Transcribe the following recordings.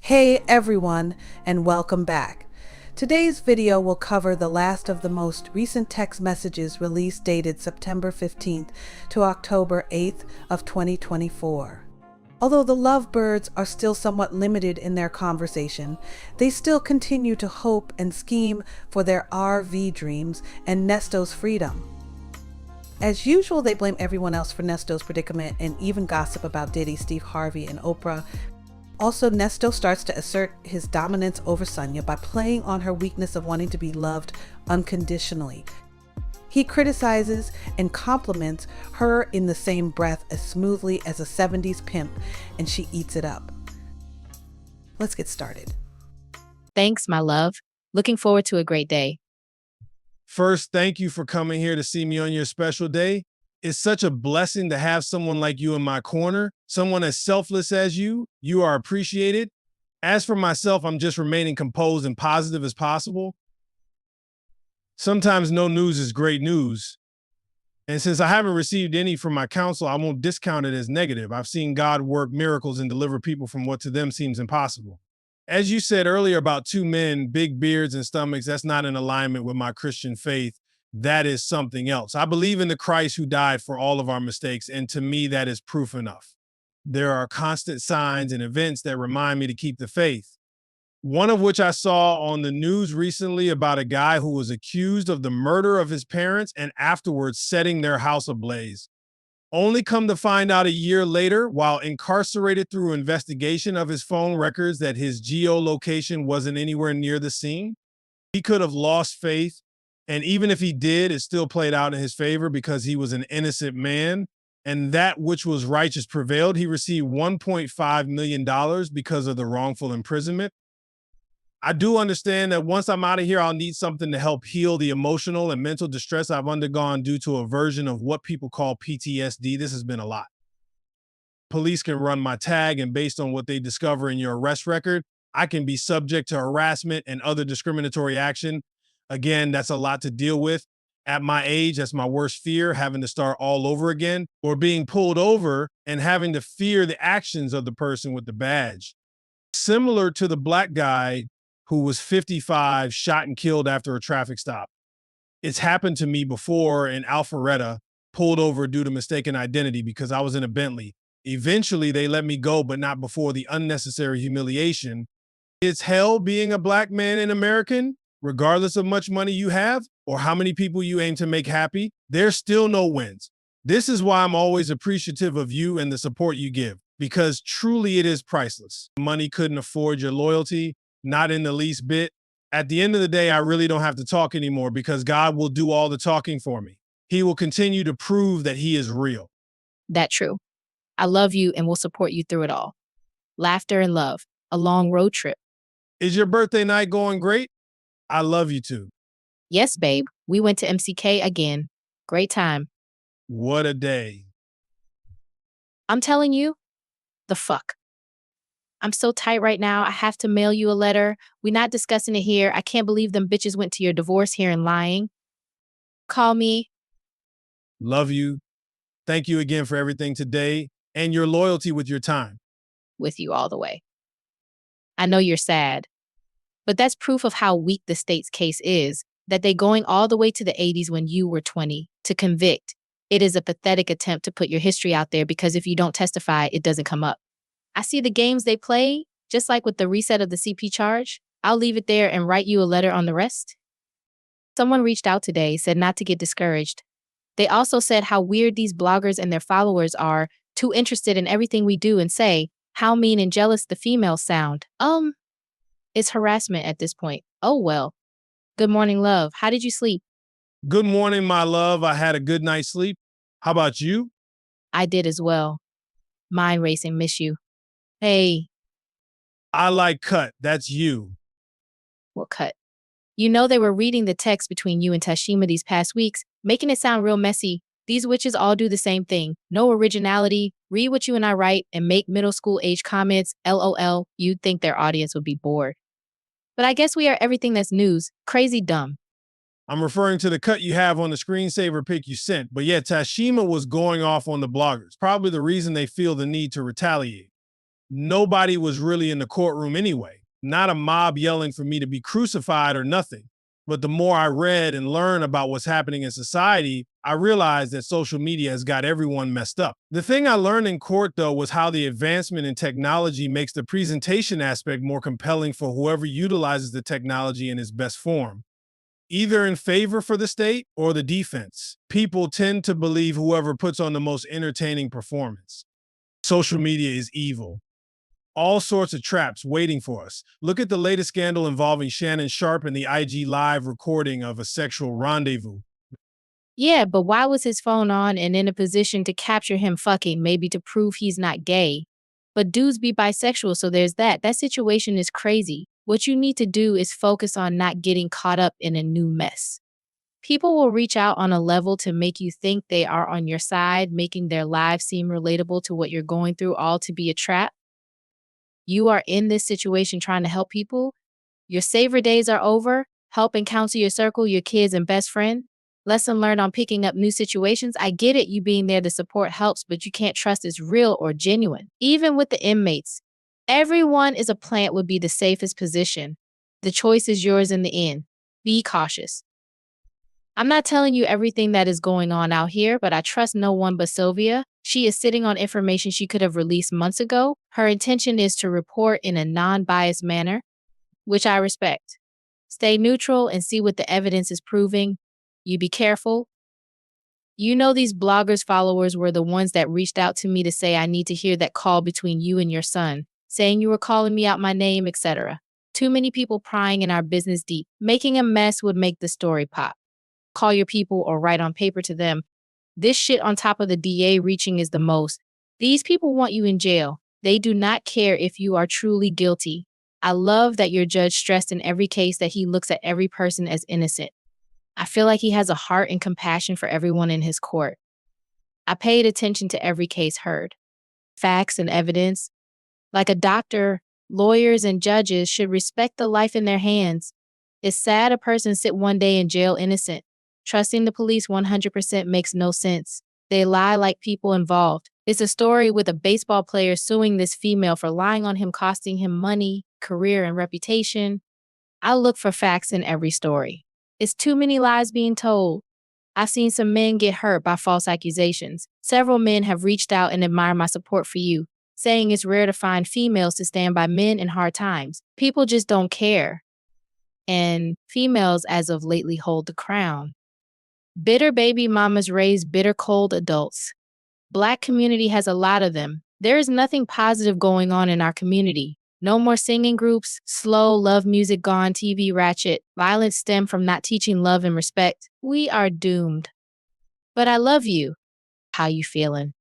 Hey everyone, and welcome back. Today's video will cover the last of the most recent text messages released dated September 15th to October 8th of 2024. Although the lovebirds are still somewhat limited in their conversation, they still continue to hope and scheme for their RV dreams and Nesto's freedom. As usual, they blame everyone else for Nesto's predicament and even gossip about Diddy, Steve Harvey, and Oprah. Also, Nesto starts to assert his dominance over Sonya by playing on her weakness of wanting to be loved unconditionally. He criticizes and compliments her in the same breath as smoothly as a 70s pimp, and she eats it up. Let's get started. Thanks, my love. Looking forward to a great day. First, thank you for coming here to see me on your special day. It's such a blessing to have someone like you in my corner, someone as selfless as you. You are appreciated. As for myself, I'm just remaining composed and positive as possible. Sometimes no news is great news. And since I haven't received any from my counsel, I won't discount it as negative. I've seen God work miracles and deliver people from what to them seems impossible. As you said earlier about two men, big beards and stomachs, that's not in alignment with my Christian faith. That is something else. I believe in the Christ who died for all of our mistakes, and to me, that is proof enough. There are constant signs and events that remind me to keep the faith. One of which I saw on the news recently about a guy who was accused of the murder of his parents and afterwards setting their house ablaze. Only come to find out a year later, while incarcerated through investigation of his phone records, that his geolocation wasn't anywhere near the scene. He could have lost faith. And even if he did, it still played out in his favor because he was an innocent man. And that which was righteous prevailed. He received $1.5 million because of the wrongful imprisonment. I do understand that once I'm out of here, I'll need something to help heal the emotional and mental distress I've undergone due to a version of what people call PTSD. This has been a lot. Police can run my tag, and based on what they discover in your arrest record, I can be subject to harassment and other discriminatory action. Again, that's a lot to deal with. At my age, that's my worst fear, having to start all over again, or being pulled over and having to fear the actions of the person with the badge. Similar to the black guy who was 55, shot and killed after a traffic stop. It's happened to me before in Alpharetta, pulled over due to mistaken identity because I was in a Bentley. Eventually, they let me go, but not before the unnecessary humiliation. It's hell being a black man and American. Regardless of much money you have or how many people you aim to make happy, there's still no wins. This is why I'm always appreciative of you and the support you give, because truly it is priceless. Money couldn't afford your loyalty, not in the least bit. At the end of the day, I really don't have to talk anymore because God will do all the talking for me. He will continue to prove that he is real. That's true. I love you and will support you through it all. Laughter and love. A long road trip. Is your birthday night going great? I love you too. Yes, babe. We went to MCK again. Great time. What a day. I'm telling you, the fuck. I'm so tight right now. I have to mail you a letter. We're not discussing it here. I can't believe them bitches went to your divorce hearing lying. Call me. Love you. Thank you again for everything today and your loyalty with your time. With you all the way. I know you're sad. But that's proof of how weak the state's case is, that they going all the way to the 80s when you were 20 to convict. It is a pathetic attempt to put your history out there because if you don't testify, it doesn't come up. I see the games they play, just like with the reset of the CP charge. I'll leave it there and write you a letter on the rest. Someone reached out today, said not to get discouraged. They also said how weird these bloggers and their followers are, too interested in everything we do and say, how mean and jealous the females sound. It's harassment at this point. Oh, well. Good morning, love. How did you sleep? Good morning, my love. I had a good night's sleep. How about you? I did as well. Mind racing, miss you. Hey, I like cut. That's you. what cut? You know they were reading the text between you and Tashima these past weeks, making it sound real messy. These witches all do the same thing. No originality. Read what you and I write and make middle school age comments. LOL. You'd think their audience would be bored. But I guess we are everything that's news. Crazy dumb. I'm referring to the cut you have on the screensaver pic you sent. But yeah, Tashima was going off on the bloggers. Probably the reason they feel the need to retaliate. Nobody was really in the courtroom anyway, not a mob yelling for me to be crucified or nothing. But the more I read and learned about what's happening in society, I realized that social media has got everyone messed up. The thing I learned in court, though, was how the advancement in technology makes the presentation aspect more compelling for whoever utilizes the technology in its best form, either in favor for the state or the defense. People tend to believe whoever puts on the most entertaining performance. Social media is evil. All sorts of traps waiting for us. Look at the latest scandal involving Shannon Sharp and the IG Live recording of a sexual rendezvous. Yeah, but why was his phone on and in a position to capture him fucking, maybe to prove he's not gay? But dudes be bisexual, so there's that. That situation is crazy. What you need to do is focus on not getting caught up in a new mess. People will reach out on a level to make you think they are on your side, making their lives seem relatable to what you're going through, all to be a trap. You are in this situation trying to help people. Your savor days are over. Help and counsel your circle, your kids, and best friend. Lesson learned on picking up new situations. I get it, you being there to support helps, but you can't trust it's real or genuine. Even with the inmates, everyone is a plant would be the safest position. The choice is yours in the end. Be cautious. I'm not telling you everything that is going on out here, but I trust no one but Sylvia. She is sitting on information she could have released months ago. Her intention is to report in a non-biased manner, which I respect. Stay neutral and see what the evidence is proving. You be careful. You know these bloggers' followers were the ones that reached out to me to say I need to hear that call between you and your son, saying you were calling me out my name, etc. Too many people prying in our business deep. Making a mess would make the story pop. Call your people or write on paper to them. This shit on top of the DA reaching is the most. These people want you in jail. They do not care if you are truly guilty. I love that your judge stressed in every case that he looks at every person as innocent. I feel like he has a heart and compassion for everyone in his court. I paid attention to every case heard. Facts and evidence. Like a doctor, lawyers and judges should respect the life in their hands. It's sad a person sit one day in jail innocent. Trusting the police 100% makes no sense. They lie like people involved. It's a story with a baseball player suing this female for lying on him, costing him money, career, and reputation. I look for facts in every story. It's too many lies being told. I've seen some men get hurt by false accusations. Several men have reached out and admired my support for you, saying it's rare to find females to stand by men in hard times. People just don't care. And females, as of lately, hold the crown. Bitter baby mamas raise bitter cold adults. Black community has a lot of them. There is nothing positive going on in our community. No more singing groups, slow love music gone, TV ratchet, violence stem from not teaching love and respect. We are doomed. But I love you. How you feeling?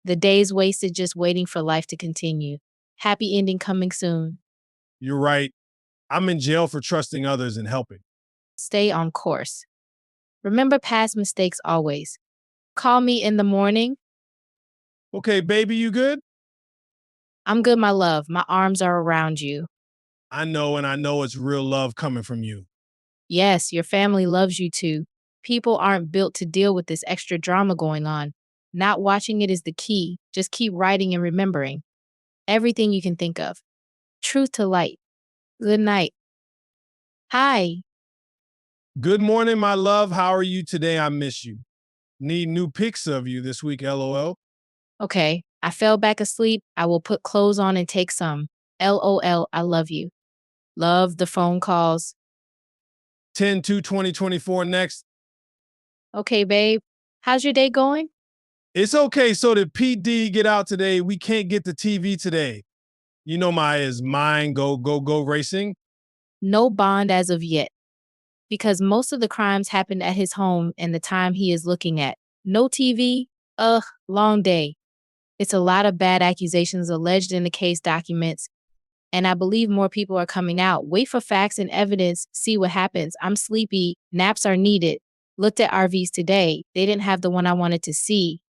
The days wasted just waiting for life to continue. Happy ending coming soon. You're right. I'm in jail for trusting others and helping. Stay on course. Remember past mistakes always. Call me in the morning. Okay, baby, you good? I'm good, my love. My arms are around you. I know, and I know it's real love coming from you. Yes, your family loves you too. People aren't built to deal with this extra drama going on. Not watching it is the key. Just keep writing and remembering. Everything you can think of. Truth to light. Good night. Hi. Good morning, my love. How are you today? I miss you. Need new pics of you this week, LOL. Okay. I fell back asleep. I will put clothes on and take some. LOL. I love you. Love the phone calls. 10/2/2024 next. Okay, babe. How's your day going? It's okay. So did PD get out today? We can't get the TV today. You know my is mine go racing. No bond as of yet. Because most of the crimes happened at his home and the time he is looking at. No TV? Ugh, long day. It's a lot of bad accusations alleged in the case documents, and I believe more people are coming out. Wait for facts and evidence, see what happens. I'm sleepy, naps are needed. Looked at RVs today. They didn't have the one I wanted to see.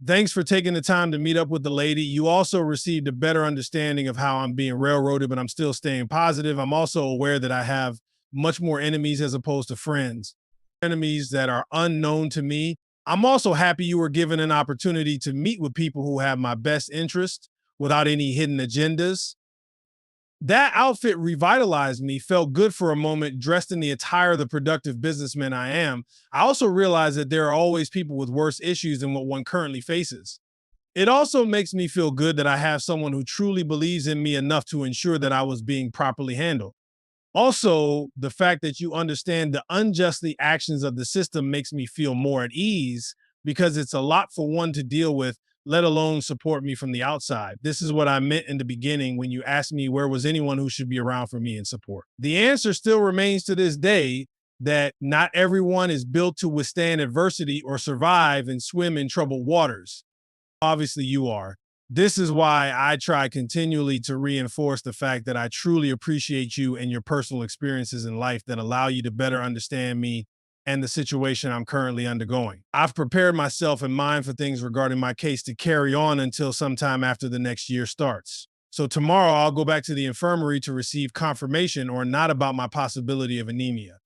Thanks for taking the time to meet up with the lady. You also received a better understanding of how I'm being railroaded, but I'm still staying positive. I'm also aware that I have much more enemies as opposed to friends, enemies that are unknown to me. I'm also happy you were given an opportunity to meet with people who have my best interest. without any hidden agendas. That outfit revitalized me, felt good for a moment, dressed in the attire of the productive businessman I am. I also realized that there are always people with worse issues than what one currently faces. It also makes me feel good that I have someone who truly believes in me enough to ensure that I was being properly handled. Also, the fact that you understand the unjustly actions of the system makes me feel more at ease because it's a lot for one to deal with, let alone support me from the outside. This is what I meant in the beginning when you asked me where was anyone who should be around for me in support. The answer still remains to this day that not everyone is built to withstand adversity or survive and swim in troubled waters. Obviously, you are. This is why I try continually to reinforce the fact that I truly appreciate you and your personal experiences in life that allow you to better understand me and the situation I'm currently undergoing. I've prepared myself and mind for things regarding my case to carry on until sometime after the next year starts. So tomorrow I'll go back to the infirmary to receive confirmation or not about my possibility of anemia.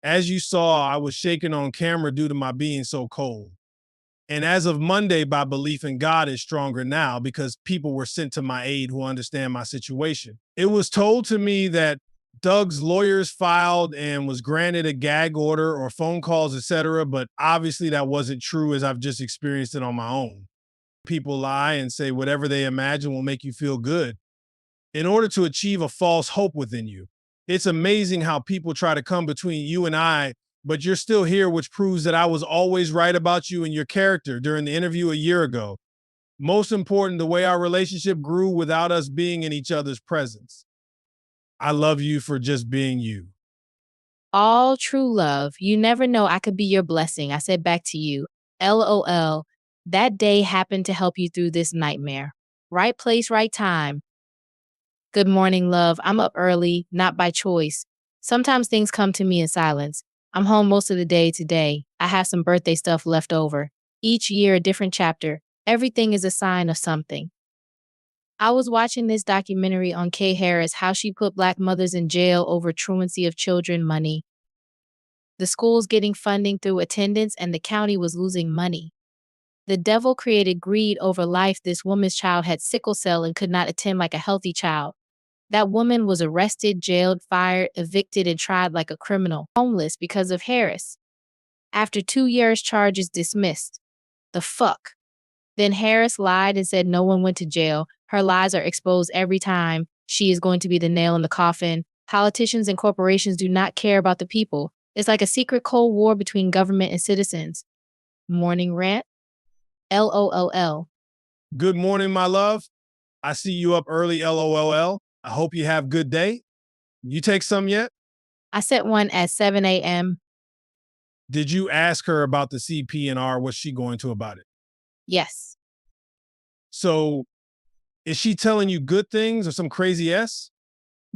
As you saw, I was shaken on camera due to my being so cold. And as of Monday, my belief in God is stronger now because people were sent to my aid who understand my situation. It was told to me that Doug's lawyers filed and was granted a gag order or phone calls, etc. But obviously that wasn't true as I've just experienced it on my own. People lie and say whatever they imagine will make you feel good in order to achieve a false hope within you. It's amazing how people try to come between you and I, but you're still here, which proves that I was always right about you and your character during the interview a year ago. Most important, the way our relationship grew without us being in each other's presence. I love you for just being you. All true love. You never know. I could be your blessing. I said back to you. LOL. That day happened to help you through this nightmare. Right place, right time. Good morning, love. I'm up early, not by choice. Sometimes things come to me in silence. I'm home most of the day today. I have some birthday stuff left over. Each year, a different chapter. Everything is a sign of something. I was watching this documentary on Kay Harris, how she put Black mothers in jail over truancy of children money. The school's getting funding through attendance and the county was losing money. The devil created greed over life. This woman's child had sickle cell and could not attend like a healthy child. That woman was arrested, jailed, fired, evicted, and tried like a criminal, homeless because of Harris. After 2 years, charges dismissed. The fuck? Then Harris lied and said no one went to jail. Her lies are exposed every time. She is going to be the nail in the coffin. Politicians and corporations do not care about the people. It's like a secret Cold War between government and citizens. Morning rant? LOLL. Good morning, my love. I see you up early, LOLL. I hope you have a good day. You take some yet? I sent one at 7 a.m. Did you ask her about the CP&R? What's she going to about it? Yes. So is she telling you good things or some crazy S?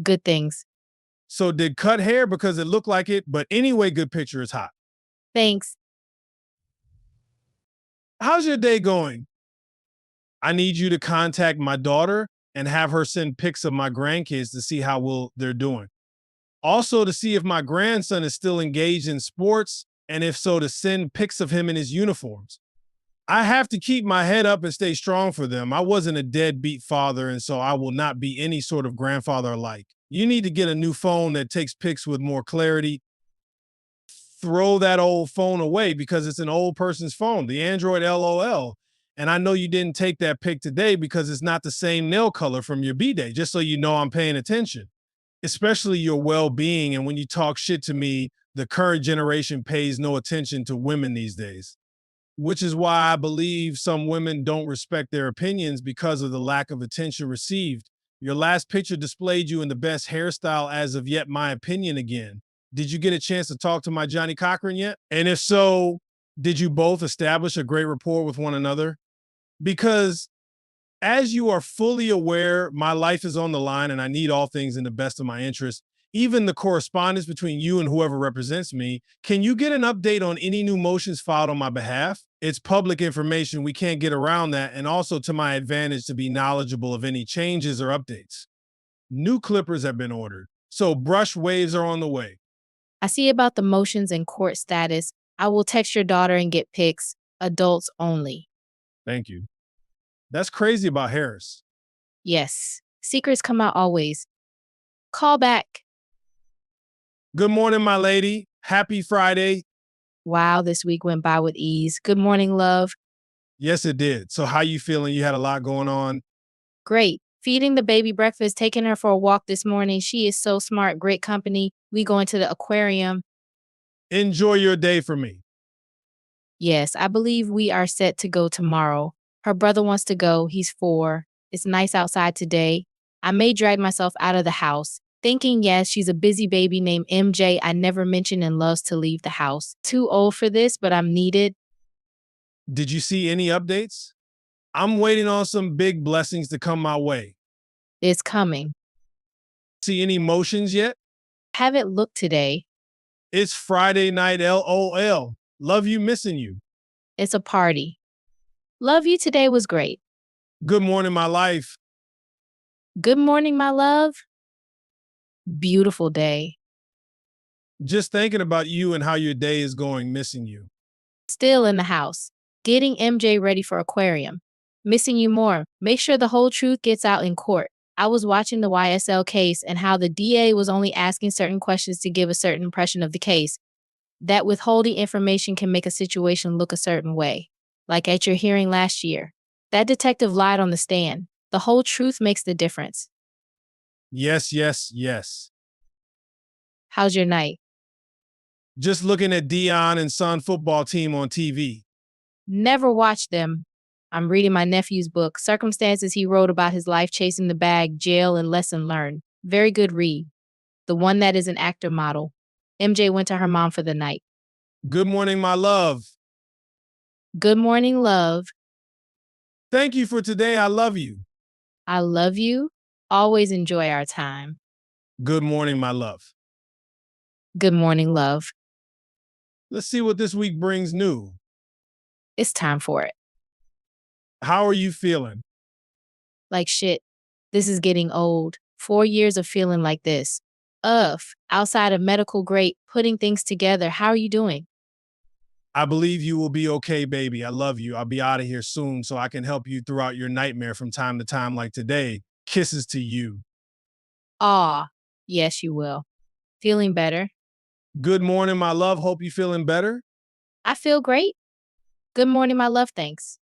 Good things. So did cut hair because it looked like it, but anyway, good picture is hot. Thanks. How's your day going? I need you to contact my daughter and have her send pics of my grandkids to see how well they're doing. Also to see if my grandson is still engaged in sports, and if so, to send pics of him in his uniforms. I have to keep my head up and stay strong for them. I wasn't a deadbeat father, and so I will not be any sort of grandfather alike. You need to get a new phone that takes pics with more clarity. Throw that old phone away because it's an old person's phone, the Android LOL. And I know you didn't take that pic today because it's not the same nail color from your B-Day, just so you know I'm paying attention, especially your well-being. And when you talk shit to me, the current generation pays no attention to women these days, which is why I believe some women don't respect their opinions because of the lack of attention received. Your last picture displayed you in the best hairstyle as of yet, my opinion again. Did you get a chance to talk to my Johnny Cochran yet? And if so, did you both establish a great rapport with one another? Because as you are fully aware, my life is on the line and I need all things in the best of my interest, even the correspondence between you and whoever represents me. Can you get an update on any new motions filed on my behalf? It's public information. We can't get around that. And also to my advantage to be knowledgeable of any changes or updates. New clippers have been ordered, so brush waves are on the way. I see about the motions and court status. I will text your daughter and get pics. Adults only. Thank you. That's crazy about Harris. Yes, secrets come out always. Call back. Good morning, my lady. Happy Friday. Wow, this week went by with ease. Good morning, love. Yes, it did. So how you feeling? You had a lot going on. Great. Feeding the baby breakfast, taking her for a walk this morning. She is so smart, great company. We going to the aquarium. Enjoy your day for me. Yes, I believe we are set to go tomorrow. Her brother wants to go. He's 4. It's nice outside today. I may drag myself out of the house, thinking, yes, she's a busy baby named MJ I never mentioned and loves to leave the house. Too old for this, but I'm needed. Did you see any updates? I'm waiting on some big blessings to come my way. It's coming. See any motions yet? Haven't looked today. It's Friday night, LOL. Love you, missing you. It's a party. Love you today was great. Good morning, my life. Good morning, my love. Beautiful day. Just thinking about you and how your day is going, missing you. Still in the house. Getting MJ ready for aquarium. Missing you more. Make sure the whole truth gets out in court. I was watching the YSL case and how the DA was only asking certain questions to give a certain impression of the case. That withholding information can make a situation look a certain way. Like at your hearing last year. That detective lied on the stand. The whole truth makes the difference. Yes, yes, yes. How's your night? Just looking at Dion and Son football team on TV. Never watched them. I'm reading my nephew's book, Circumstances he wrote about his life chasing the bag, jail, and lesson learned. Very good read. The one that is an actor model. MJ went to her mom for the night. Good morning, my love. Good morning, love. Thank you for today. I love you. I love you. Always enjoy our time. Good morning, my love. Good morning, love. Let's see what this week brings new. It's time for it. How are you feeling? Like shit. This is getting old. 4 years of feeling like this. Ugh. Outside of medical great, putting things together. How are you doing? I believe you will be okay, baby. I love you. I'll be out of here soon so I can help you throughout your nightmare from time to time like today. Kisses to you. Aw. Yes, you will. Feeling better. Good morning, my love. Hope you feeling better. I feel great. Good morning, my love. Thanks.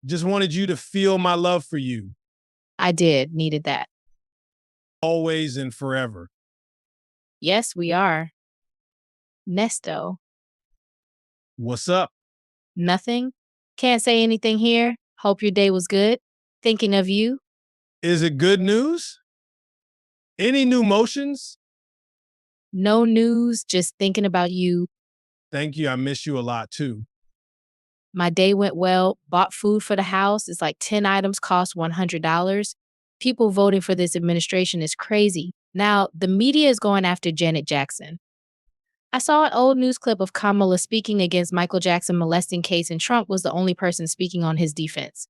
Just wanted you to feel my love for you. I did. Needed that. Always and forever. Yes, we are. Nesto. What's up? Nothing. Can't say anything here. Hope your day was good. Thinking of you. Is it good news? Any new motions? No news. Just thinking about you. Thank you. I miss you a lot too. My day went well. Bought food for the house. It's like 10 items cost $100. People voting for this administration is crazy. Now, the media is going after Janet Jackson. I saw an old news clip of Kamala speaking against Michael Jackson molesting case, and Trump was the only person speaking on his defense.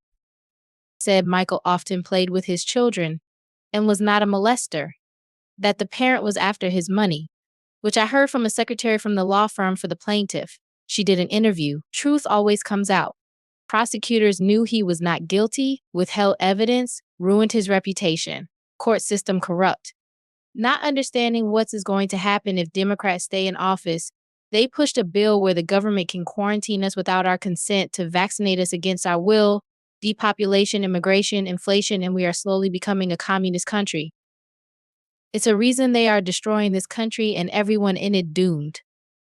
Said Michael often played with his children and was not a molester, that the parent was after his money, which I heard from a secretary from the law firm for the plaintiff. She did an interview. Truth always comes out. Prosecutors knew he was not guilty, withheld evidence, ruined his reputation. Court system corrupt. Not understanding what is going to happen if Democrats stay in office, they pushed a bill where the government can quarantine us without our consent to vaccinate us against our will, depopulation, immigration, inflation, and we are slowly becoming a communist country. It's a reason they are destroying this country and everyone in it doomed.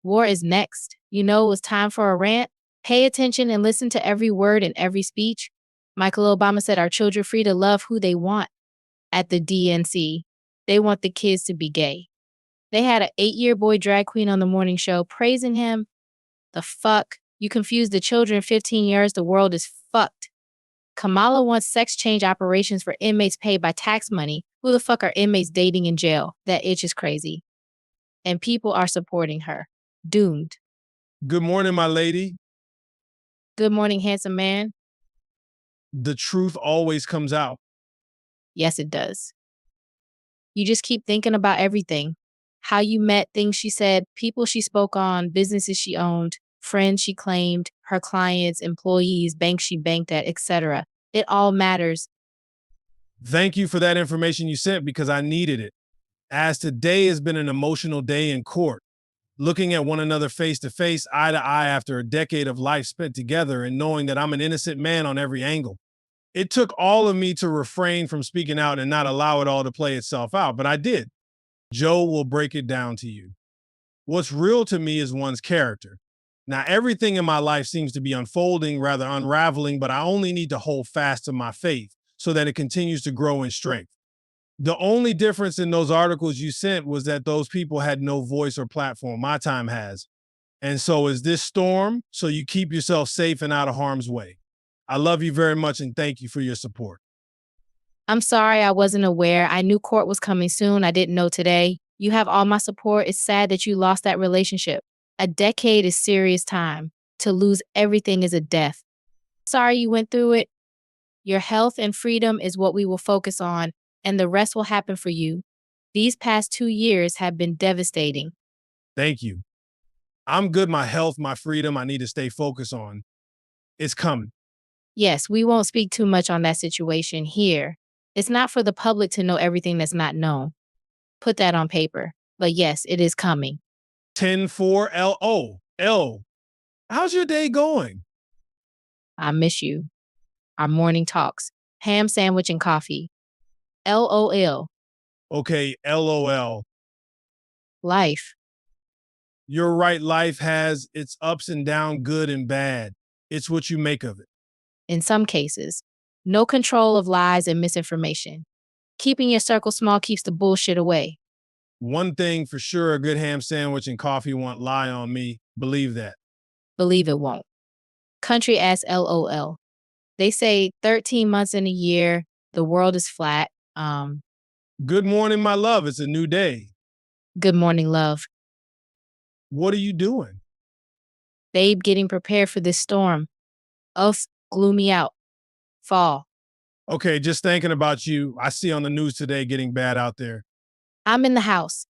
War is next. You know it was time for a rant? Pay attention and listen to every word and every speech. Michael Obama said our children are free to love who they want. At the DNC, they want the kids to be gay. They had an 8-year boy drag queen on the morning show praising him. The fuck? You confuse the children 15 years, the world is fucked. Kamala wants sex change operations for inmates paid by tax money. Who the fuck are inmates dating in jail? That itch is crazy. And people are supporting her. Doomed. Good morning, my lady. Good morning, handsome man. The truth always comes out. Yes, it does. You just keep thinking about everything. How you met, things she said, people she spoke on, businesses she owned, friends she claimed, her clients, employees, banks she banked at, etc. It all matters. Thank you for that information you sent because I needed it. As today has been an emotional day in court, looking at one another face to face, eye to eye after a decade of life spent together and knowing that I'm an innocent man on every angle. It took all of me to refrain from speaking out and not allow it all to play itself out, but I did. Joe will break it down to you. What's real to me is one's character. Now, everything in my life seems to be unfolding, rather unraveling, but I only need to hold fast to my faith so that it continues to grow in strength. The only difference in those articles you sent was that those people had no voice or platform. My time has. And so is this storm, so you keep yourself safe and out of harm's way. I love you very much and thank you for your support. I'm sorry I wasn't aware. I knew court was coming soon. I didn't know today. You have all my support. It's sad that you lost that relationship. A decade is serious time. To lose everything is a death. Sorry you went through it. Your health and freedom is what we will focus on, and the rest will happen for you. These past 2 years have been devastating. Thank you. I'm good. My health, my freedom, I need to stay focused on. It's coming. Yes, we won't speak too much on that situation here. It's not for the public to know everything that's not known. Put that on paper. But yes, it is coming. 10-4-L-O. How's your day going? I miss you. Our morning talks. Ham sandwich and coffee. LOL. Okay, LOL. Life. You're right. Life has its ups and downs, good and bad. It's what you make of it. In some cases. No control of lies and misinformation. Keeping your circle small keeps the bullshit away. One thing for sure, a good ham sandwich and coffee won't lie on me. Believe that. Believe it won't. Country ass LOL. They say 13 months in a year, the world is flat. Good morning, my love. It's a new day. Good morning, love. What are you doing? Babe, getting prepared for this storm. Us, gloomy out. Fall. Okay, just thinking about you. I see on the news today getting bad out there. I'm in the house.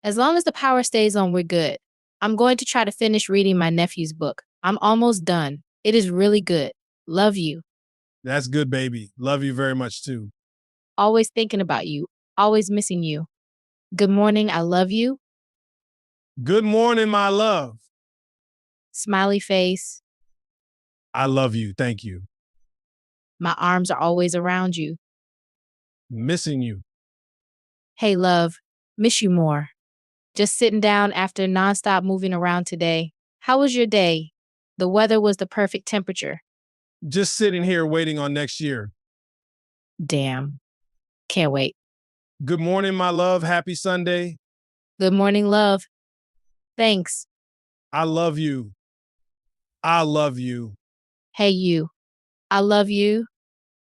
As long as the power stays on, we're good. I'm going to try to finish reading my nephew's book. I'm almost done. It is really good. Love you. That's good, baby. Love you very much too. Always thinking about you. Always missing you. Good morning. I love you. Good morning, my love. Smiley face. I love you. Thank you. My arms are always around you. Missing you. Hey, love. Miss you more. Just sitting down after nonstop moving around today. How was your day? The weather was the perfect temperature. Just sitting here waiting on next year. Damn. Can't wait. Good morning, my love. Happy Sunday. Good morning, love. Thanks. I love you. I love you. Hey, you. I love you.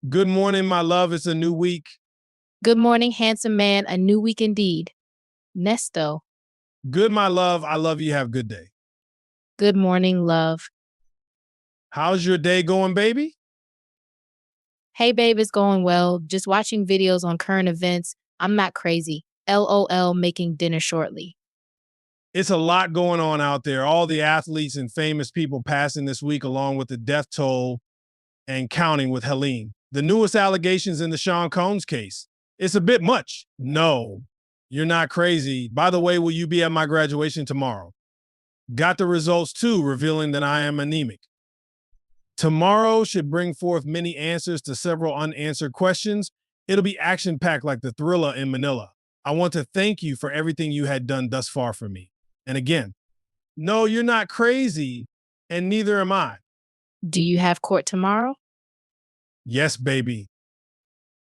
Good morning, my love. It's a new week. Good morning, handsome man. A new week indeed. Nesto. Good, my love. I love you. Have a good day. Good morning, love. How's your day going, baby? Hey, babe, it's going well. Just watching videos on current events. I'm not crazy. LOL, making dinner shortly. It's a lot going on out there. All the athletes and famous people passing this week, along with the death toll and counting with Helene. The newest allegations in the Sean Combs case. It's a bit much. No, you're not crazy. By the way, will you be at my graduation tomorrow? Got the results too, revealing that I am anemic. Tomorrow should bring forth many answers to several unanswered questions. It'll be action-packed like the thriller in Manila. I want to thank you for everything you had done thus far for me. And again, no, you're not crazy, and neither am I. Do you have court tomorrow? Yes, baby.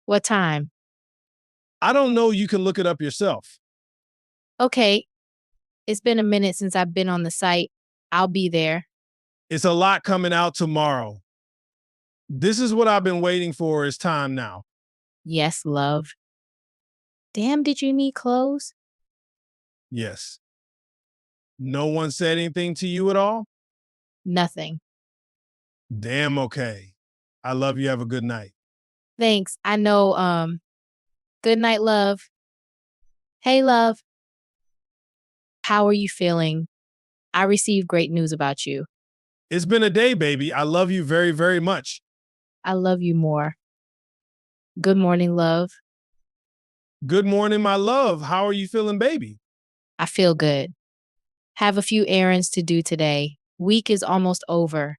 What time? I don't know. You can look it up yourself. Okay. It's been a minute since I've been on the site. I'll be there. It's a lot coming out tomorrow. This is what I've been waiting for. It's time now. Yes, love. Damn, did you need clothes? Yes. No one said anything to you at all? Nothing. Damn, okay. I love you. Have a good night. Thanks. I know, good night, love. Hey, love. How are you feeling? I received great news about you. It's been a day, baby. I love you very, very much. I love you more. Good morning, love. Good morning, my love. How are you feeling, baby? I feel good. Have a few errands to do today. Week is almost over.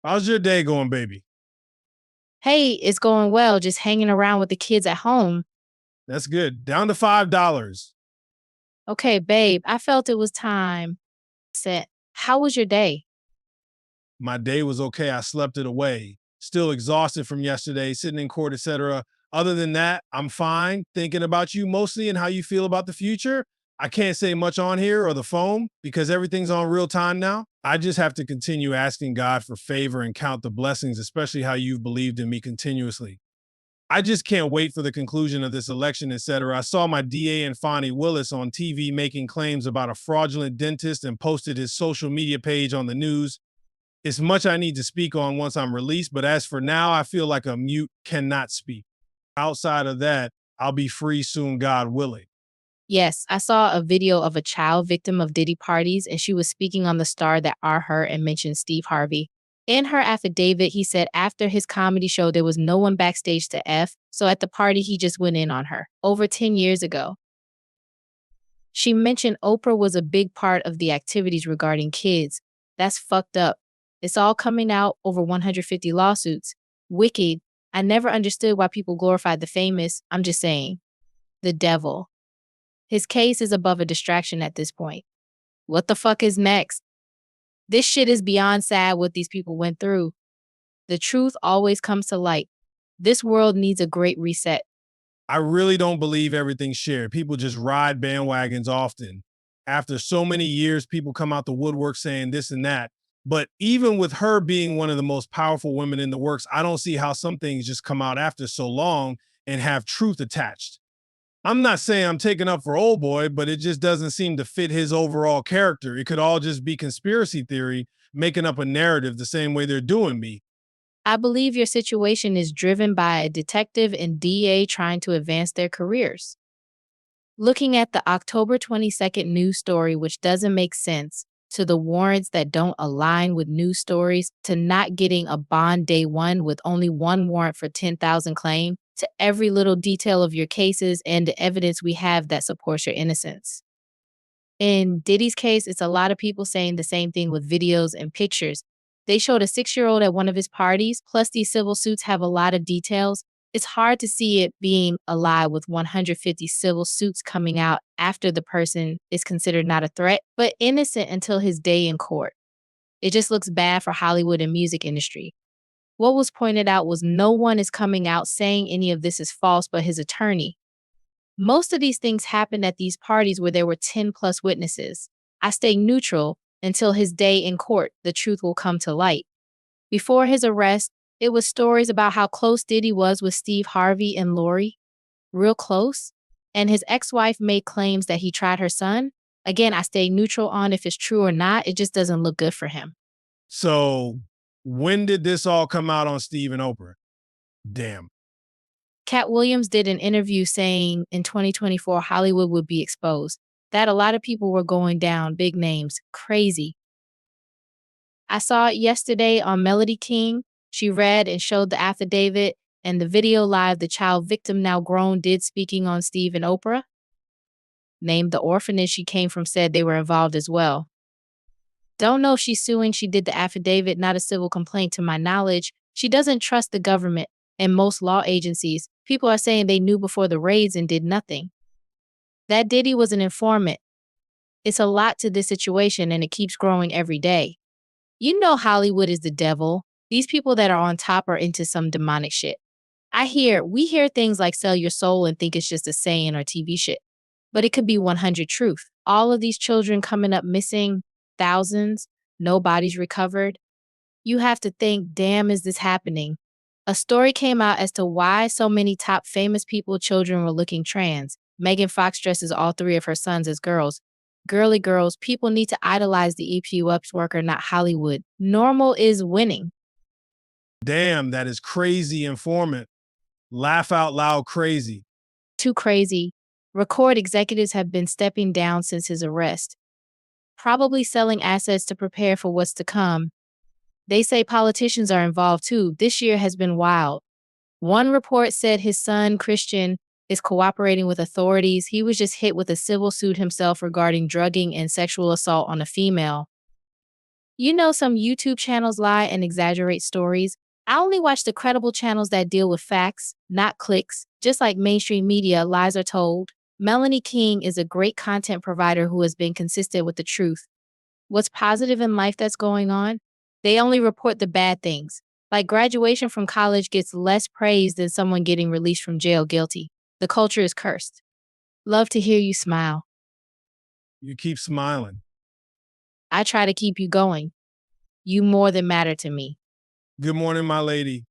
How's your day going, baby? Hey, it's going well, just hanging around with the kids at home. That's good. Down to $5. Okay, babe, I felt it was time. Said, how was your day? My day was okay. I slept it away. Still exhausted from yesterday, sitting in court, etc. Other than that, I'm fine. Thinking about you mostly and how you feel about the future. I can't say much on here or the phone because everything's on real time now. I just have to continue asking God for favor and count the blessings, especially how you've believed in me continuously. I just can't wait for the conclusion of this election, etc. I saw my DA and Fonnie Willis on TV making claims about a fraudulent dentist and posted his social media page on the news. It's much I need to speak on once I'm released, but as for now, I feel like a mute cannot speak. Outside of that, I'll be free soon, God willing. Yes, I saw a video of a child victim of Diddy parties, and she was speaking on the star that are her and mentioned Steve Harvey. In her affidavit, he said after his comedy show, there was no one backstage to F, so at the party, he just went in on her. Over 10 years ago. She mentioned Oprah was a big part of the activities regarding kids. That's fucked up. It's all coming out over 150 lawsuits. Wicked. I never understood why people glorified the famous. I'm just saying. The devil. His case is above a distraction at this point. What the fuck is next? This shit is beyond sad what these people went through. The truth always comes to light. This world needs a great reset. I really don't believe everything's shared. People just ride bandwagons often. After so many years, people come out the woodwork saying this and that. But even with her being one of the most powerful women in the works, I don't see how some things just come out after so long and have truth attached. I'm not saying I'm taking up for old boy, but it just doesn't seem to fit his overall character. It could all just be conspiracy theory, making up a narrative the same way they're doing me. I believe your situation is driven by a detective and DA trying to advance their careers. Looking at the October 22nd news story, which doesn't make sense, to the warrants that don't align with news stories, to not getting a bond day one with only one warrant for 10,000 claim, to every little detail of your cases and the evidence we have that supports your innocence. In Diddy's case, it's a lot of people saying the same thing with videos and pictures. They showed a 6-year-old at one of his parties, plus these civil suits have a lot of details. It's hard to see it being a lie with 150 civil suits coming out after the person is considered not a threat, but innocent until his day in court. It just looks bad for Hollywood and music industry. What was pointed out was no one is coming out saying any of this is false but his attorney. Most of these things happened at these parties where there were 10 plus witnesses. I stay neutral until his day in court. The truth will come to light. Before his arrest, it was stories about how close Diddy was with Steve Harvey and Lori. Real close. And his ex-wife made claims that he tried her son. Again, I stay neutral on if it's true or not. It just doesn't look good for him. So, when did this all come out on Steve and Oprah? Damn. Cat Williams did an interview saying in 2024 Hollywood would be exposed. That a lot of people were going down, big names, crazy. I saw it yesterday on Melody King. She read and showed the affidavit and the video live the child victim, now grown, did speaking on Steve and Oprah. Named the orphanage she came from, said they were involved as well. Don't know if she's suing. She did the affidavit, not a civil complaint to my knowledge. She doesn't trust the government and most law agencies. People are saying they knew before the raids and did nothing. That Diddy was an informant. It's a lot to this situation and it keeps growing every day. You know Hollywood is the devil. These people that are on top are into some demonic shit. We hear things like sell your soul and think it's just a saying or TV shit. But it could be 100 truth. All of these children coming up missing, thousands, no bodies recovered. You have to think, damn, is this happening? A story came out as to why so many top famous people, children were looking trans. Megan Fox dresses all 3 of her sons as girls. Girly girls, people need to idolize the EPUP's worker, not Hollywood. Normal is winning. Damn, that is crazy informant. Laugh out loud crazy. Too crazy. Record executives have been stepping down since his arrest. Probably selling assets to prepare for what's to come. They say politicians are involved too. This year has been wild. One report said his son, Christian, is cooperating with authorities. He was just hit with a civil suit himself regarding drugging and sexual assault on a female. You know, some YouTube channels lie and exaggerate stories. I only watch the credible channels that deal with facts, not clicks. Just like mainstream media, lies are told. Melanie King is a great content provider who has been consistent with the truth. What's positive in life that's going on? They only report the bad things. Like graduation from college gets less praise than someone getting released from jail guilty. The culture is cursed. Love to hear you smile. You keep smiling. I try to keep you going. You more than matter to me. Good morning, my lady.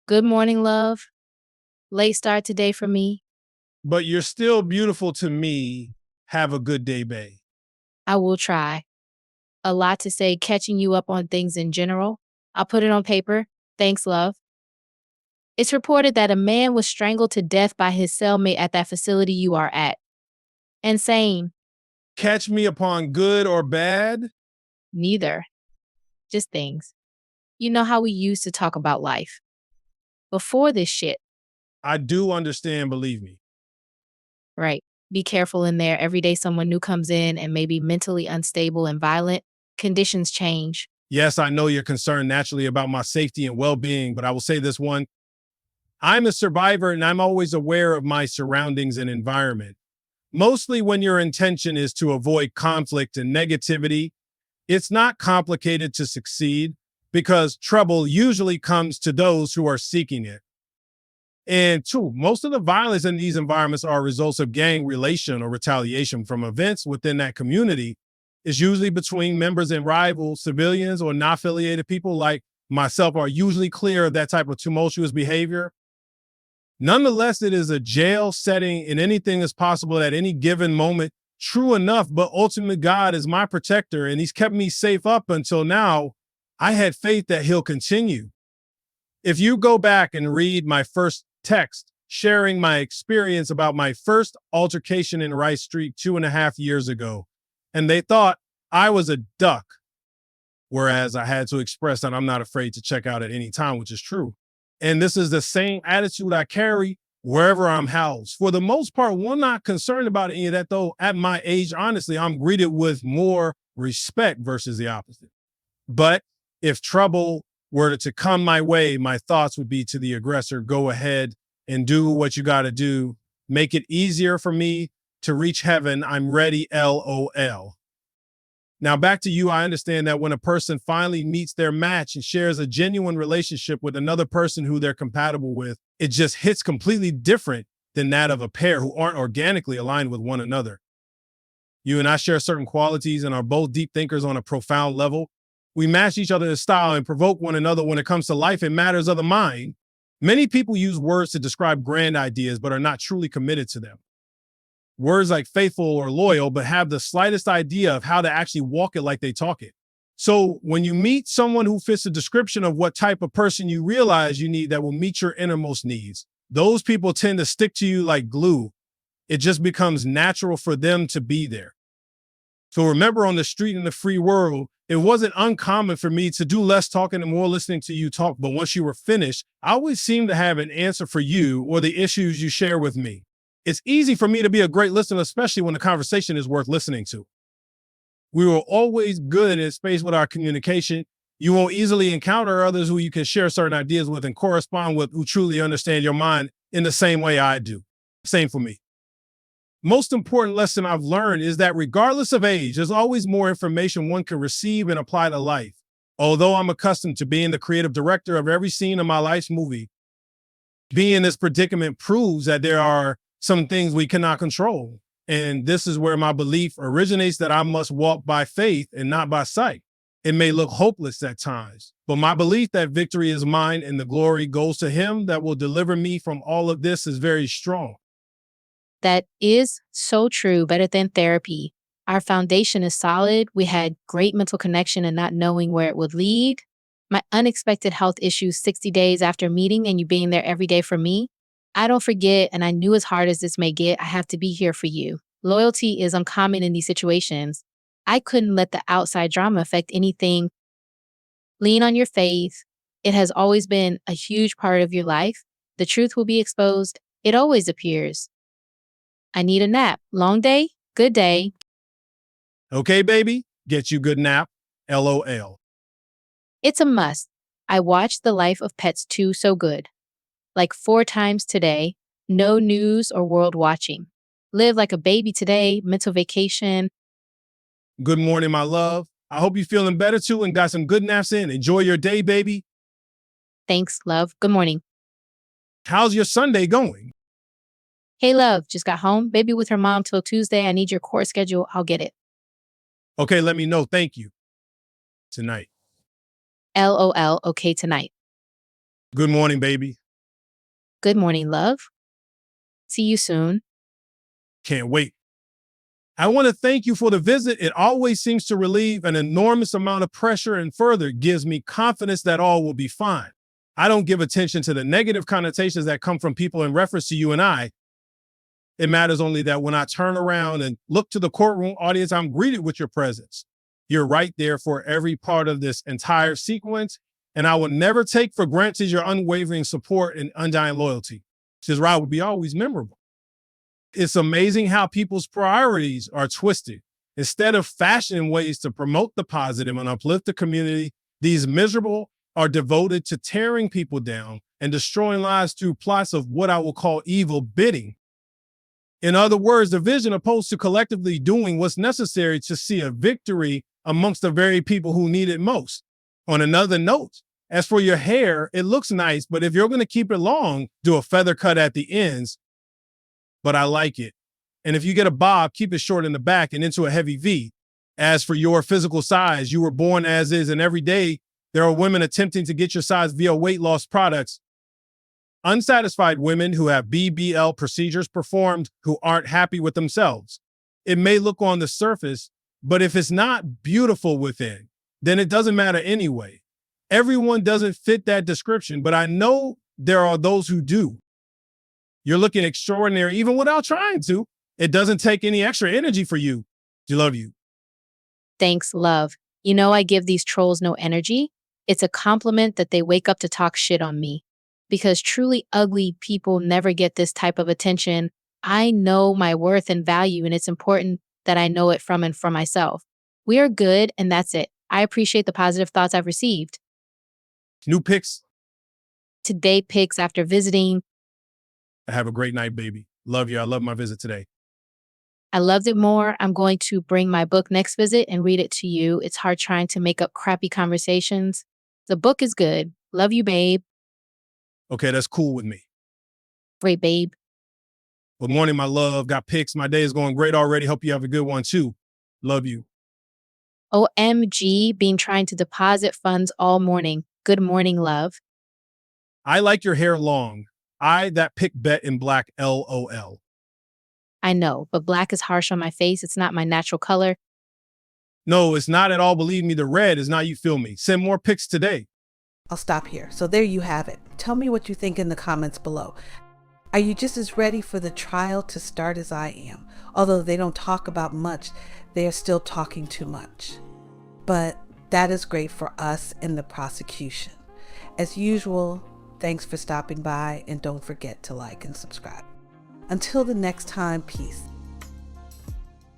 Good morning, love. Late start today for me. But you're still beautiful to me. Have a good day, babe. I will try. A lot to say, catching you up on things in general. I'll put it on paper. Thanks, love. It's reported that a man was strangled to death by his cellmate at that facility you are at. Insane. Catch me upon good or bad? Neither. Just things. You know how we used to talk about life. Before this shit. I do understand, believe me. Right. Be careful in there. Every day someone new comes in and may be mentally unstable and violent. Conditions change. Yes, I know you're concerned naturally about my safety and well-being, but I will say this one. I'm a survivor and I'm always aware of my surroundings and environment. Mostly when your intention is to avoid conflict and negativity, it's not complicated to succeed because trouble usually comes to those who are seeking it. And two, most of the violence in these environments are results of gang relation or retaliation from events within that community. It's usually between members and rivals, civilians or not affiliated people like myself are usually clear of that type of tumultuous behavior. Nonetheless, it is a jail setting and anything is possible at any given moment. True enough, but ultimately God is my protector and he's kept me safe up until now. I had faith that he'll continue. If you go back and read my first text sharing my experience about my first altercation in Rice Street 2.5 years ago, and they thought I was a duck, whereas I had to express that I'm not afraid to check out at any time, which is true. And this is the same attitude I carry wherever I'm housed. For the most part, we're not concerned about any of that, though. At my age, honestly, I'm greeted with more respect versus the opposite. But if trouble were to come my way, my thoughts would be to the aggressor, go ahead and do what you got to do. Make it easier for me to reach heaven. I'm ready, LOL. Now, back to you. I understand that when a person finally meets their match and shares a genuine relationship with another person who they're compatible with, it just hits completely different than that of a pair who aren't organically aligned with one another. You and I share certain qualities and are both deep thinkers on a profound level. We match each other's style and provoke one another when it comes to life and matters of the mind. Many people use words to describe grand ideas, but are not truly committed to them. Words like faithful or loyal, but have the slightest idea of how to actually walk it like they talk it. So when you meet someone who fits the description of what type of person you realize you need that will meet your innermost needs, those people tend to stick to you like glue. It just becomes natural for them to be there. So remember, on the street in the free world, it wasn't uncommon for me to do less talking and more listening to you talk. But once you were finished, I always seemed to have an answer for you or the issues you share with me. It's easy for me to be a great listener, especially when the conversation is worth listening to. We were always good in space with our communication. You won't easily encounter others who you can share certain ideas with and correspond with, who truly understand your mind in the same way I do. Same for me. Most important lesson I've learned is that regardless of age, there's always more information one can receive and apply to life. Although I'm accustomed to being the creative director of every scene in my life's movie, being in this predicament proves that there are some things we cannot control. And this is where my belief originates, that I must walk by faith and not by sight. It may look hopeless at times, but my belief that victory is mine and the glory goes to him that will deliver me from all of this is very strong. That is so true. Better than therapy. Our foundation is solid. We had great mental connection and not knowing where it would lead. My unexpected health issues 60 days after meeting and you being there every day for me. I don't forget, and I knew as hard as this may get, I have to be here for you. Loyalty is uncommon in these situations. I couldn't let the outside drama affect anything. Lean on your faith. It has always been a huge part of your life. The truth will be exposed. It always appears. I need a nap. Long day? Good day. Okay, baby, get you good nap. LOL. It's a must. I watched The Life of Pets 2 so good. Like 4 times today. No news or world watching. Live like a baby today. Mental vacation. Good morning, my love. I hope you're feeling better too and got some good naps in. Enjoy your day, baby. Thanks, love. Good morning. How's your Sunday going? Hey, love. Just got home. Baby with her mom till Tuesday. I need your court schedule. I'll get it. Okay, let me know. Thank you. Tonight. LOL. Okay, tonight. Good morning, baby. Good morning, love. See you soon. Can't wait. I want to thank you for the visit. It always seems to relieve an enormous amount of pressure and further gives me confidence that all will be fine. I don't give attention to the negative connotations that come from people in reference to you and I. It matters only that when I turn around and look to the courtroom audience, I'm greeted with your presence. You're right there for every part of this entire sequence, and I will never take for granted your unwavering support and undying loyalty. This ride will be always memorable. It's amazing how people's priorities are twisted. Instead of fashioning ways to promote the positive and uplift the community, these miserable are devoted to tearing people down and destroying lives through plots of what I will call evil bidding. In other words, the vision opposed to collectively doing what's necessary to see a victory amongst the very people who need it most. On another note, as for your hair, it looks nice, but if you're going to keep it long, do a feather cut at the ends. But I like it. And if you get a bob, keep it short in the back and into a heavy V. As for your physical size, you were born as is, and every day there are women attempting to get your size via weight loss products. Unsatisfied women who have BBL procedures performed who aren't happy with themselves. It may look on the surface, but if it's not beautiful within, then it doesn't matter anyway. Everyone doesn't fit that description, but I know there are those who do. You're looking extraordinary even without trying to. It doesn't take any extra energy for you. I love you. Thanks, love. You know I give these trolls no energy. It's a compliment that they wake up to talk shit on me. Because truly ugly people never get this type of attention. I know my worth and value, and it's important that I know it from and for myself. We are good, and that's it. I appreciate the positive thoughts I've received. New pics. Today pics after visiting. Have a great night, baby. Love you. I love my visit today. I loved it more. I'm going to bring my book next visit and read it to you. It's hard trying to make up crappy conversations. The book is good. Love you, babe. Okay, that's cool with me. Great, babe. Good morning, my love. Got pics. My day is going great already. Hope you have a good one too. Love you. OMG, been trying to deposit funds all morning. Good morning, love. I like your hair long. That pic bet in black, LOL. I know, but black is harsh on my face. It's not my natural color. No, it's not at all. Believe me, the red is not, you feel me. Send more pics today. I'll stop here. So there you have it. Tell me what you think in the comments below. Are you just as ready for the trial to start as I am? Although they don't talk about much, they are still talking too much. But that is great for us in the prosecution. As usual, thanks for stopping by, and don't forget to like and subscribe. Until the next time, peace.